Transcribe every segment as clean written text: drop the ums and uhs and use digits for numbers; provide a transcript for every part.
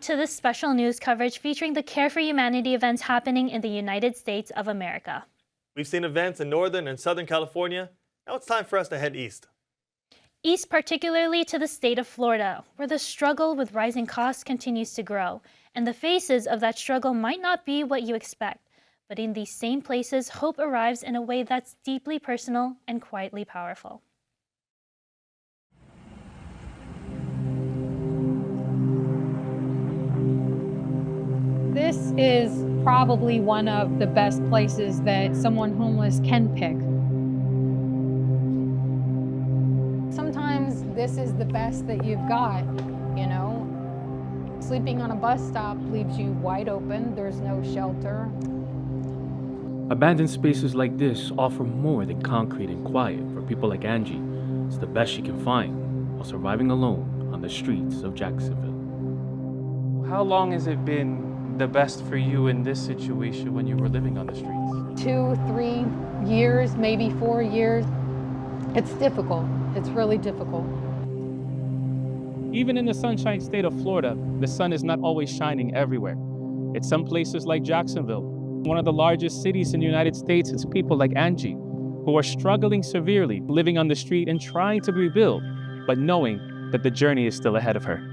to this special news coverage featuring the Care for Humanity events happening in the United States of America. We've seen events in Northern and Southern California. Now it's time for us to head east. East, particularly to the state of Florida, where the struggle with rising costs continues to grow, and the faces of that struggle might not be what you expect. But in these same places, hope arrives in a way that's deeply personal and quietly powerful. This is probably one of the best places that someone homeless can pick. Sometimes this is the best that you've got, you know. Sleeping on a bus stop leaves you wide open. There's no shelter. Abandoned spaces like this offer more than concrete and quiet for people like Angie. It's the best she can find while surviving alone on the streets of Jacksonville. How long has it been the best for you in this situation when you were living on the streets? 2, 3 years, maybe 4 years. It's difficult. It's really difficult. Even in the sunshine state of Florida, the sun is not always shining everywhere. It's some places like Jacksonville, one of the largest cities in the United States. It's people like Angie who are struggling severely, living on the street and trying to rebuild, but knowing that the journey is still ahead of her.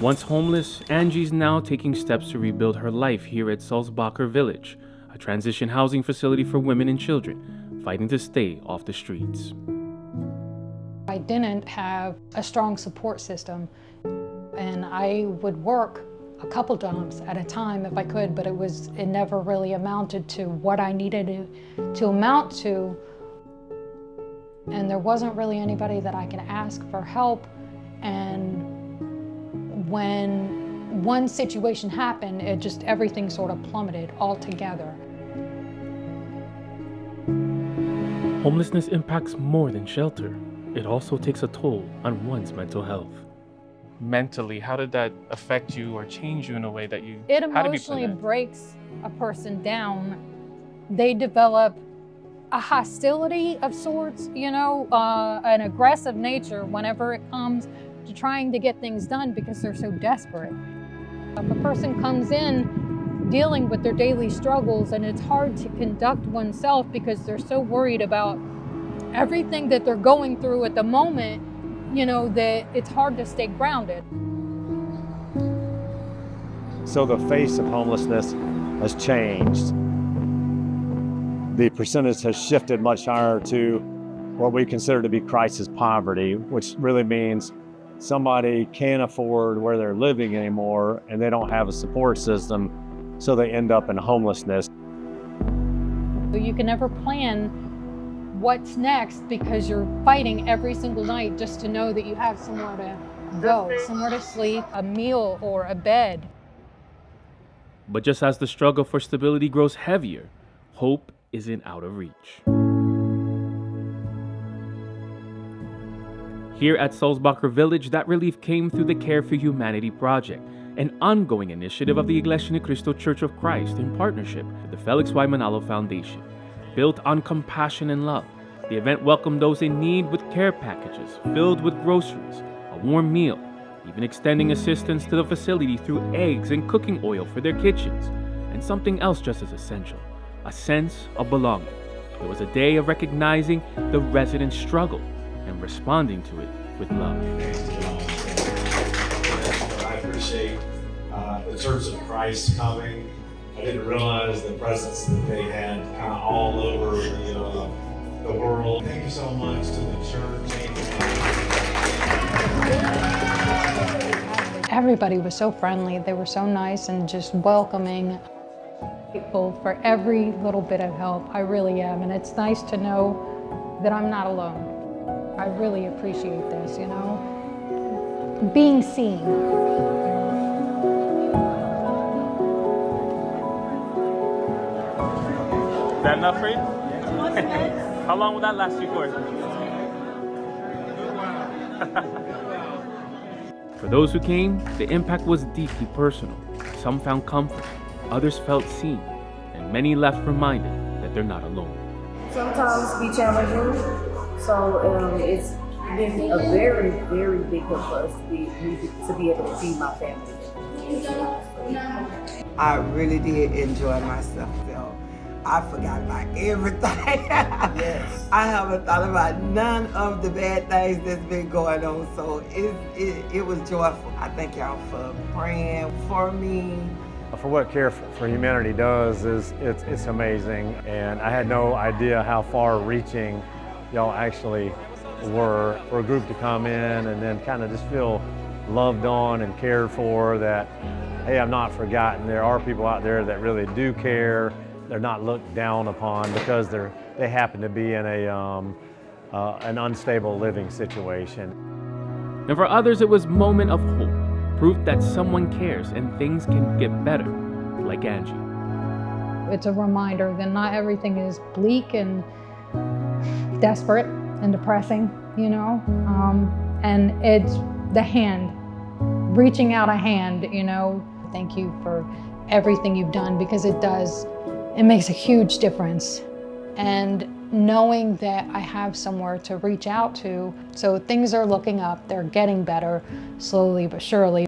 Once homeless, Angie's now taking steps to rebuild her life here at Sulzbacher Village, a transition housing facility for women and children fighting to stay off the streets. I didn't have a strong support system, and I would work a couple jobs at a time if I could, but it never really amounted to what I needed it to amount to. And there wasn't really anybody that I could ask for help. And when one situation happened, everything sort of plummeted altogether. Homelessness impacts more than shelter. It also takes a toll on one's mental health. Mentally, how did that affect you or change you in a way that you It had to be emotionally present? breaks a person down. They develop a hostility of sorts, you know, an aggressive nature whenever it comes to trying to get things done because they're so desperate. If a person comes in dealing with their daily struggles and it's hard to conduct oneself because they're so worried about everything that they're going through at the moment, you know, that it's hard to stay grounded. So the face of homelessness has changed. The percentage has shifted much higher to what we consider to be crisis poverty, which really means somebody can't afford where they're living anymore and they don't have a support system, so they end up in homelessness. You can never plan what's next because you're fighting every single night just to know that you have somewhere to go, somewhere to sleep, a meal or a bed. But just as the struggle for stability grows heavier, hope isn't out of reach. Here at Sulzbacher Village, that relief came through the Care for Humanity project, an ongoing initiative of the Iglesia Cristo Church of Christ in partnership with the Felix Y. Manalo Foundation. Built on compassion and love, the event welcomed those in need with care packages filled with groceries, a warm meal, even extending assistance to the facility through eggs and cooking oil for their kitchens, and something else just as essential, a sense of belonging. It was a day of recognizing the residents' struggle and responding to it with love. I appreciate the Church of Christ coming. I didn't realize the presence that they had kind of all over the world. Thank you so much to the church. Everybody was so friendly. They were so nice and just welcoming. Grateful for every little bit of help. I really am. And it's nice to know that I'm not alone. I really appreciate this, you know, being seen. Is that enough for you? How long will that last you for? For those who came, the impact was deeply personal. Some found comfort, others felt seen, and many left reminded that they're not alone. Sometimes be challenging, so it's been a very, very big help for us to be able to feed my family. I really did enjoy myself, though. I forgot about everything. Yes. I haven't thought about none of the bad things that's been going on, so it was joyful. I thank y'all for praying for me. For what Care for Humanity does is it's amazing, and I had no idea how far-reaching y'all actually were for a group to come in and then kind of just feel loved on and cared for, that, hey, I'm not forgotten. There are people out there that really do care. They're not looked down upon because they happen to be in an unstable living situation. And for others, it was moment of hope, proof that someone cares and things can get better, like Angie. It's a reminder that not everything is bleak and desperate and depressing, you know? And it's the hand, reaching out a hand, you know? Thank you for everything you've done, because it makes a huge difference. And knowing that I have somewhere to reach out to, so things are looking up, they're getting better, slowly but surely.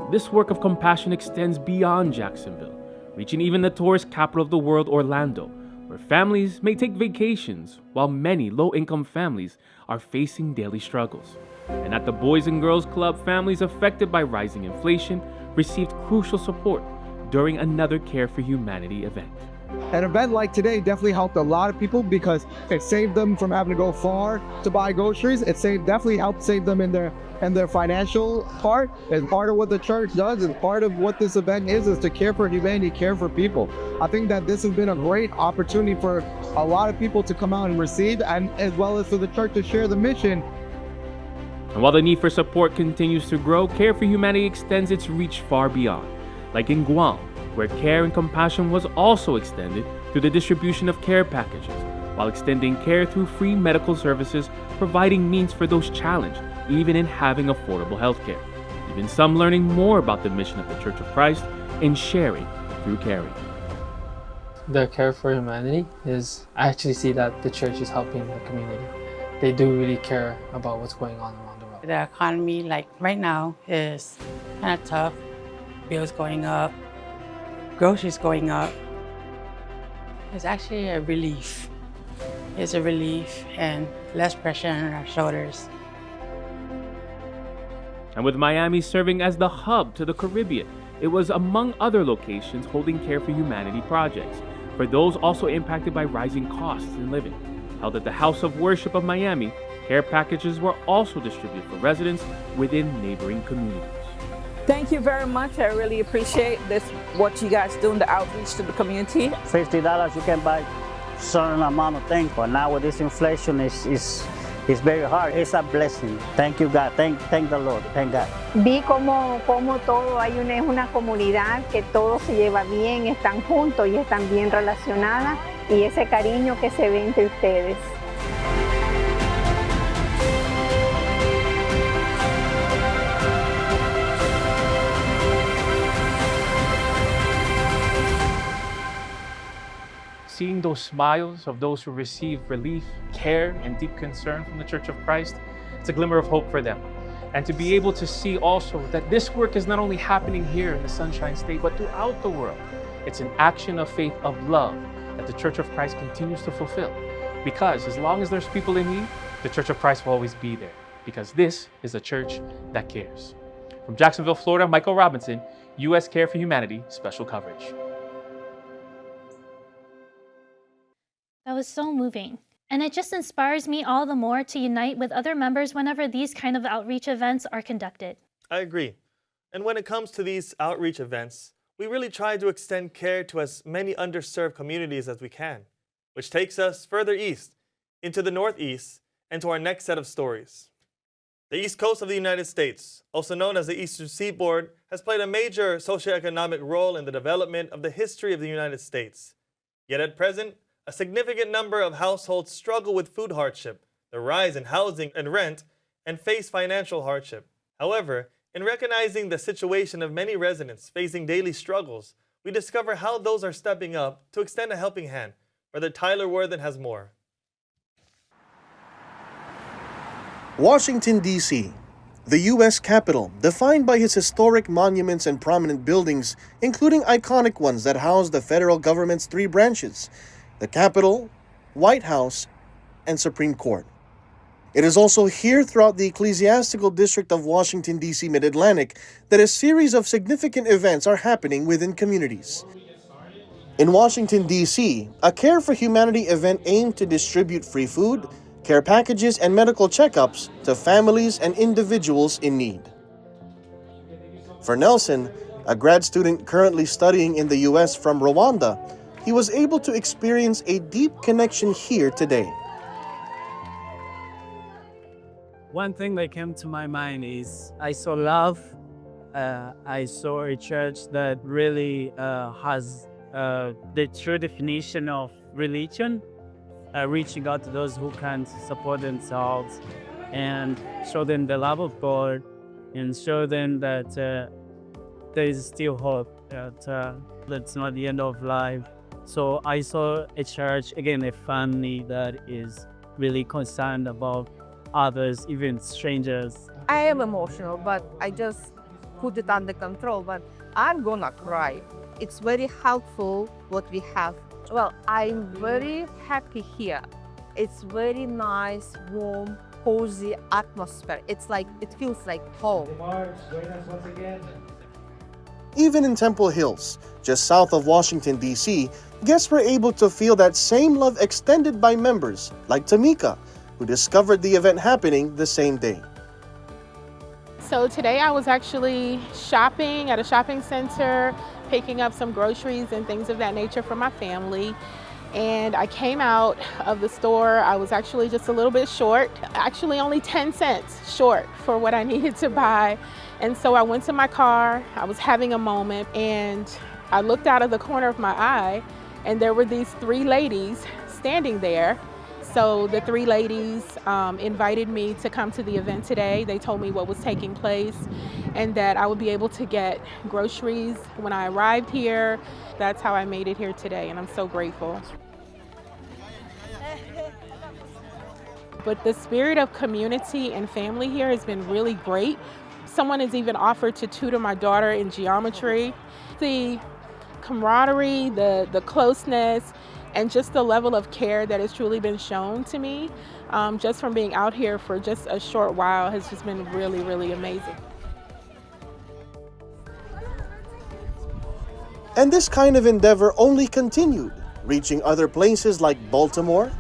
This work of compassion extends beyond Jacksonville, reaching even the tourist capital of the world, Orlando, where families may take vacations while many low-income families are facing daily struggles. And at the Boys and Girls Club, families affected by rising inflation received crucial support during another Care for Humanity event. An event like today definitely helped a lot of people because it saved them from having to go far to buy groceries. Definitely helped save them in their financial part. And part of what the church does, and part of what this event is to care for humanity, care for people. I think that this has been a great opportunity for a lot of people to come out and receive, and as well as for the church to share the mission. And while the need for support continues to grow, Care for Humanity extends its reach far beyond, like in Guam, where care and compassion was also extended through the distribution of care packages, while extending care through free medical services, providing means for those challenged, even in having affordable health care. Even some learning more about the mission of the Church of Christ and sharing through caring. The Care for Humanity is, I actually see that the church is helping the community. They do really care about what's going on around the world. The economy, like right now, is kind of tough. Bills going up, groceries going up. It's actually a relief. It's a relief and less pressure on our shoulders. And with Miami serving as the hub to the Caribbean, it was among other locations holding Care for Humanity projects for those also impacted by rising costs in living. Held at the House of Worship of Miami, care packages were also distributed for residents within neighboring communities. Thank you very much. I really appreciate this, what you guys do in the outreach to the community. $50 you can buy certain amount of things, but now with this inflation is very hard. It's a blessing. Thank you, God. Thank the Lord. Thank God. Vi como todo es una comunidad que todo se lleva bien, están juntos y están bien relacionadas, y ese cariño que se ve entre ustedes. Seeing those smiles of those who receive relief, care, and deep concern from the Church of Christ, it's a glimmer of hope for them. And to be able to see also that this work is not only happening here in the Sunshine State, but throughout the world. It's an action of faith, of love, that the Church of Christ continues to fulfill. Because as long as there's people in need, the Church of Christ will always be there. Because this is a church that cares. From Jacksonville, Florida, Michael Robinson, U.S. Care for Humanity, special coverage. That was so moving. And it just inspires me all the more to unite with other members whenever these kind of outreach events are conducted. I agree. And when it comes to these outreach events, we really try to extend care to as many underserved communities as we can, which takes us further east, into the Northeast, and to our next set of stories. The East Coast of the United States, also known as the Eastern Seaboard, has played a major socioeconomic role in the development of the history of the United States. Yet at present, a significant number of households struggle with food hardship, the rise in housing and rent, and face financial hardship. However, in recognizing the situation of many residents facing daily struggles, we discover how those are stepping up to extend a helping hand. Brother Tyler Worthen has more. Washington, D.C., the U.S. capital, defined by its historic monuments and prominent buildings, including iconic ones that house the federal government's three branches: the Capitol, White House, and Supreme Court. It is also here throughout the ecclesiastical district of Washington, D.C. Mid-Atlantic that a series of significant events are happening within communities. In Washington, D.C., a Care for Humanity event aimed to distribute free food, care packages, and medical checkups to families and individuals in need. For Nelson, a grad student currently studying in the U.S. from Rwanda, he was able to experience a deep connection here today. One thing that came to my mind is I saw love. I saw a church that really has the true definition of religion, reaching out to those who can't support themselves and show them the love of God and show them that there is still hope, that that's not the end of life. So I saw a church, again, a family that is really concerned about others, even strangers. I am emotional, but I just put it under control, but I'm gonna cry. It's very helpful what we have. Well, I'm very happy here. It's very nice, warm, cozy atmosphere. It's like, it feels like home. Even in Temple Hills, just south of Washington, D.C., guests were able to feel that same love extended by members like Tamika, who discovered the event happening the same day. So today I was actually shopping at a shopping center, picking up some groceries and things of that nature for my family. And I came out of the store, I was actually just a little bit short, actually only 10 cents short for what I needed to buy. And so I went to my car, I was having a moment, and I looked out of the corner of my eye, and there were these three ladies standing there. So the three ladies invited me to come to the event today. They told me what was taking place and that I would be able to get groceries when I arrived here. That's how I made it here today, and I'm so grateful. But the spirit of community and family here has been really great. Someone has even offered to tutor my daughter in geometry. The camaraderie, the closeness, and just the level of care that has truly been shown to me just from being out here for just a short while has just been really, really amazing. And this kind of endeavor only continued, reaching other places like Baltimore,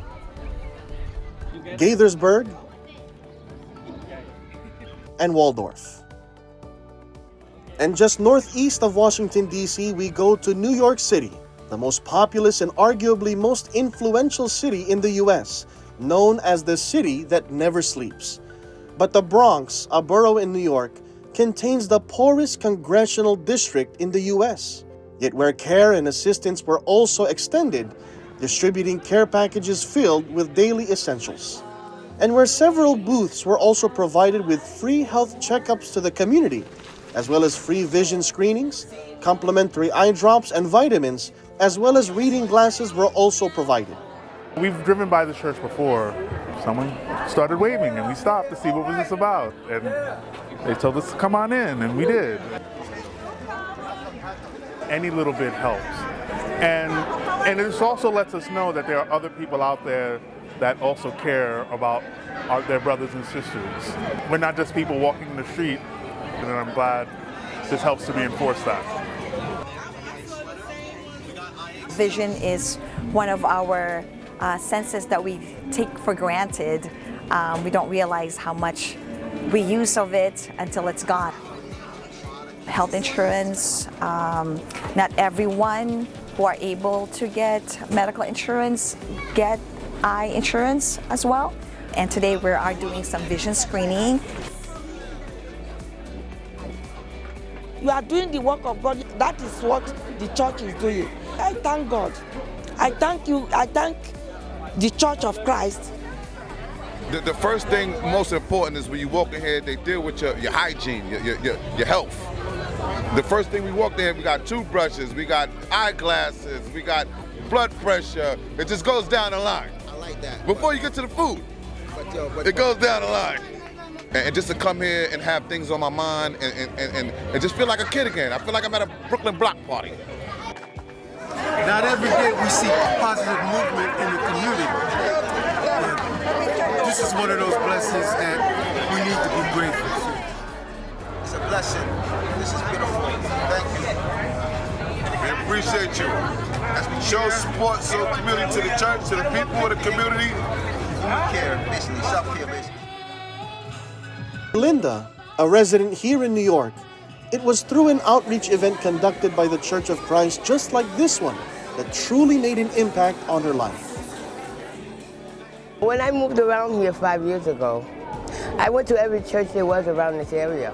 Gaithersburg, and Waldorf. And just northeast of Washington, D.C., we go to New York City, the most populous and arguably most influential city in the U.S., known as the city that never sleeps. But the Bronx, a borough in New York, contains the poorest congressional district in the U.S., yet where care and assistance were also extended, distributing care packages filled with daily essentials. And where several booths were also provided with free health checkups to the community, as well as free vision screenings, complimentary eye drops and vitamins, as well as reading glasses were also provided. We've driven by the church before. Someone started waving and we stopped to see what was this about. And they told us to come on in, and we did. Any little bit helps. And it also lets us know that there are other people out there that also care about their brothers and sisters. We're not just people walking in the street, and I'm glad this helps to reinforce that. Vision is one of our senses that we take for granted. We don't realize how much we use of it until it's gone. Health insurance, not everyone who are able to get medical insurance get eye insurance as well. And today we are doing some vision screening. You are doing the work of God. That is what the church is doing. I thank God. I thank you. I thank the Church of Christ. The first thing, most important, is when you walk in here, they deal with your hygiene, your health. The first thing we walked in here, we got toothbrushes, we got eyeglasses, we got blood pressure. It just goes down the line. I like that. Before you get to the food, it goes down the line. And just to come here and have things on my mind and just feel like a kid again. I feel like I'm at a Brooklyn block party. Not every day we see positive movement in the community. And this is one of those blessings that we need to be grateful for. It's a blessing. This is beautiful. Thank you. We appreciate you. Show support, show community to the church, to the people of the community. Care, basically, self-care, basically. Linda, a resident here in New York, it was through an outreach event conducted by the Church of Christ just like this one that truly made an impact on her life. When I moved around here 5 years ago, I went to every church there was around this area.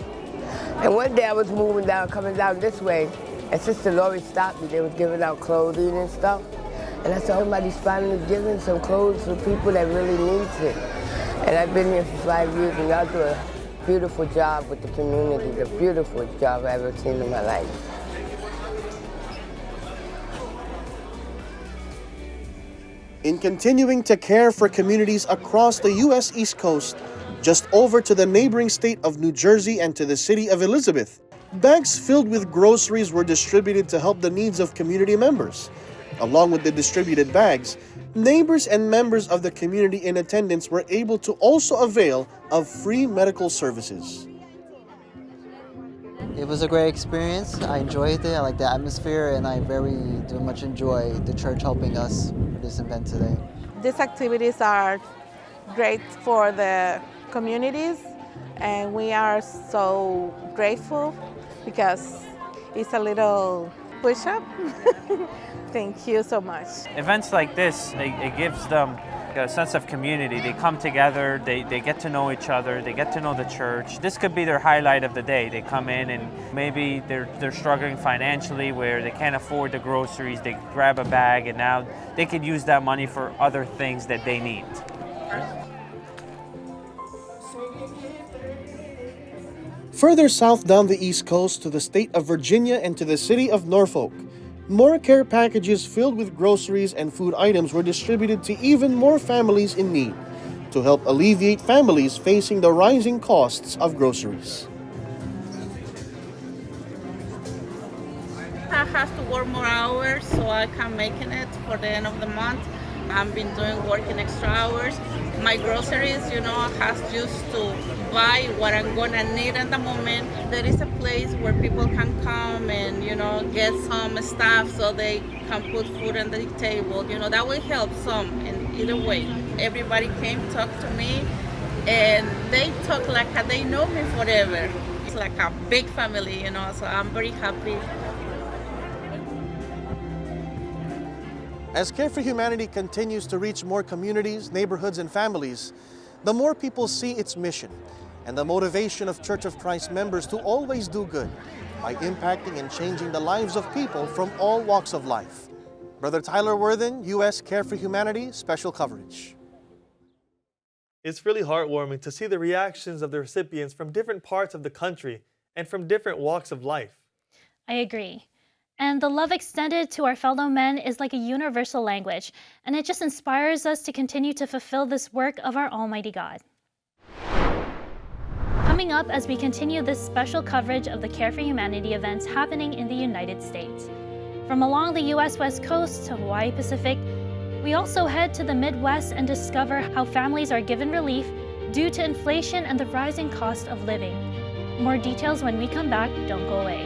And one day I was moving down, coming down this way, and Sister Lori stopped me. They was giving out clothing and stuff. And I saw somebody's finally giving some clothes to people that really needs it. And I've been here for 5 years, and y'all do a beautiful job with the community, the beautiful job I've ever seen in my life. In continuing to care for communities across the U.S. East Coast, just over to the neighboring state of New Jersey and to the city of Elizabeth, bags filled with groceries were distributed to help the needs of community members. Along with the distributed bags, neighbors and members of the community in attendance were able to also avail of free medical services. It was a great experience. I enjoyed it. I like the atmosphere, and I very much enjoy the church helping us for this event today. These activities are great for the communities, and we are so grateful because it's a little push-up. Thank you so much. Events like this, it gives them a sense of community. They come together, they get to know each other, they get to know the church. This could be their highlight of the day. They come in and maybe they're struggling financially where they can't afford the groceries. They grab a bag and now they could use that money for other things that they need. Further south down the East Coast to the state of Virginia and to the city of Norfolk, more care packages filled with groceries and food items were distributed to even more families in need to help alleviate families facing the rising costs of groceries. I have to work more hours so I can make it for the end of the month. I've been working extra hours. My groceries, I have just to buy what I'm gonna need at the moment. There is a place where people can come and, get some stuff so they can put food on the table. That will help some in either way. Everybody came, talked to me, and they talk like they know me forever. It's like a big family, so I'm very happy. As Care for Humanity continues to reach more communities, neighborhoods, and families, the more people see its mission and the motivation of Church of Christ members to always do good by impacting and changing the lives of people from all walks of life. Brother Tyler Worthen, U.S. Care for Humanity, special coverage. It's really heartwarming to see the reactions of the recipients from different parts of the country and from different walks of life. I agree. And the love extended to our fellow men is like a universal language, and it just inspires us to continue to fulfill this work of our Almighty God. Coming up as we continue this special coverage of the Care for Humanity events happening in the United States. From along the U.S. West Coast to Hawaii Pacific, we also head to the Midwest and discover how families are given relief due to inflation and the rising cost of living. More details when we come back. Don't go away.